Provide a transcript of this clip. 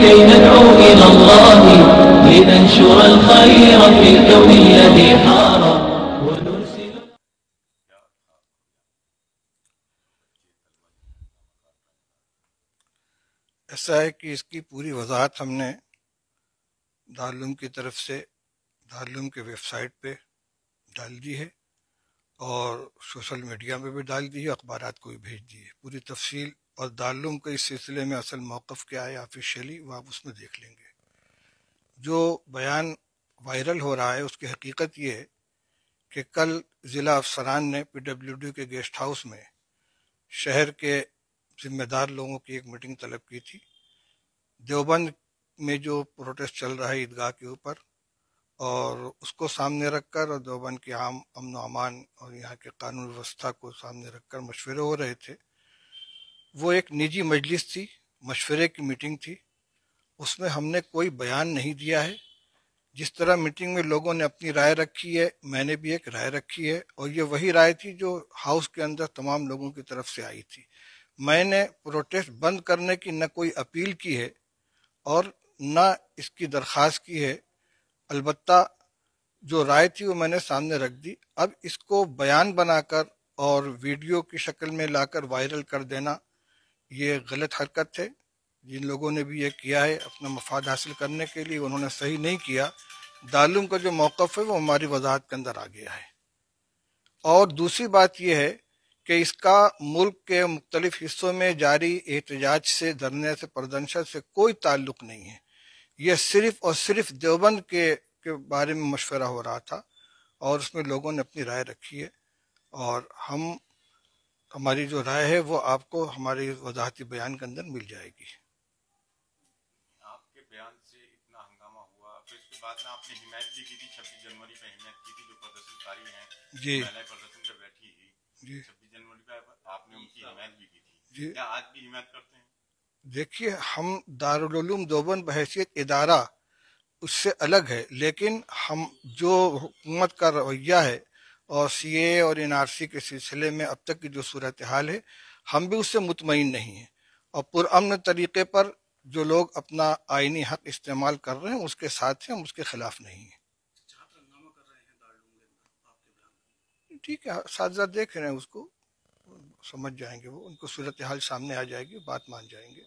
كي ندعو إلى الله لننشر الخير في الكون الذي حار ونرسل. ایسا ہے کہ اس کی پوری وضاحت ہم نے دارالعلوم کی طرف سے دارالعلوم کے ویب سائٹ پہ ڈال دی ہے اور سوشل میڈیا میں بھی ڈال دی ہے، اخبارات کو بھی بھیج دی ہے پوری تفصیل، اور دارالعلوم کے اس سلسلے میں اصل موقف کیا ہے آفیشیلی وہ آپ اس میں دیکھ لیں گے۔ جو بیان وائرل ہو رہا ہے اس کی حقیقت یہ ہے کہ کل ضلع افسران نے پی ڈبلیو ڈی کے گیسٹ ہاؤس میں شہر کے ذمہ دار لوگوں کی ایک میٹنگ طلب کی تھی۔ دیوبند میں جو پروٹیسٹ چل رہا ہے عیدگاہ کے اوپر، اور اس کو سامنے رکھ کر اور دیوبند کے عام امن و امان اور یہاں کے قانون ویوستھا کو سامنے رکھ کر مشورے ہو رہے تھے۔ وہ ایک نجی مجلس تھی، مشورے کی میٹنگ تھی، اس میں ہم نے کوئی بیان نہیں دیا ہے۔ جس طرح میٹنگ میں لوگوں نے اپنی رائے رکھی ہے، میں نے بھی ایک رائے رکھی ہے، اور یہ وہی رائے تھی جو ہاؤس کے اندر تمام لوگوں کی طرف سے آئی تھی۔ میں نے پروٹیسٹ بند کرنے کی نہ کوئی اپیل کی ہے اور نہ اس کی درخواست کی ہے، البتہ جو رائے تھی وہ میں نے سامنے رکھ دی۔ اب اس کو بیان بنا کر اور ویڈیو کی شکل میں لا کر وائرل کر دینا یہ غلط حرکت ہے۔ جن لوگوں نے بھی یہ کیا ہے اپنا مفاد حاصل کرنے کے لیے، انہوں نے صحیح نہیں کیا۔ دارالعلوم کا جو موقف ہے وہ ہماری وضاحت کے اندر آ گیا ہے۔ اور دوسری بات یہ ہے کہ اس کا ملک کے مختلف حصوں میں جاری احتجاج سے، دھرنے سے، پردرشن سے کوئی تعلق نہیں ہے۔ یہ صرف اور صرف دیوبند کے بارے میں مشورہ ہو رہا تھا اور اس میں لوگوں نے اپنی رائے رکھی ہے، اور ہماری جو رائے ہے وہ آپ کو ہماری وضاحتی بیان کے اندر مل جائے گی۔ آپ کے بیان سے اتنا ہنگامہ ہوا، پھر اس کے بعد میں آپ نے حمایت بھی کی تھی، 26 جنوری پہ حمایت کی تھی جو پردرشن کاری ہیں، جی مہیلائیں پردرشن پہ بیٹھی ہی، جی 26 جنوری پہ آپ نے ان کی حمایت بھی کی تھی، جی کیا آج بھی حمایت کرتے ہیں؟ دیکھیے، ہم دارالعلوم دیوبند بحیثیت ادارہ اس سے الگ ہے، لیکن ہم جو حکومت کا رویہ ہے اور سی اے اور این آر سی کے سلسلے میں اب تک کی جو صورتحال ہے، ہم بھی اس سے مطمئن نہیں ہیں، اور پرامن طریقے پر جو لوگ اپنا آئینی حق استعمال کر رہے ہیں اس کے ساتھ ہیں، ہم اس کے خلاف نہیں ہیں۔ ٹھیک ہے، اساتذہ دیکھ رہے ہیں، اس کو سمجھ جائیں گے، وہ ان کو صورتحال سامنے آ جائے گی، بات مان جائیں گے۔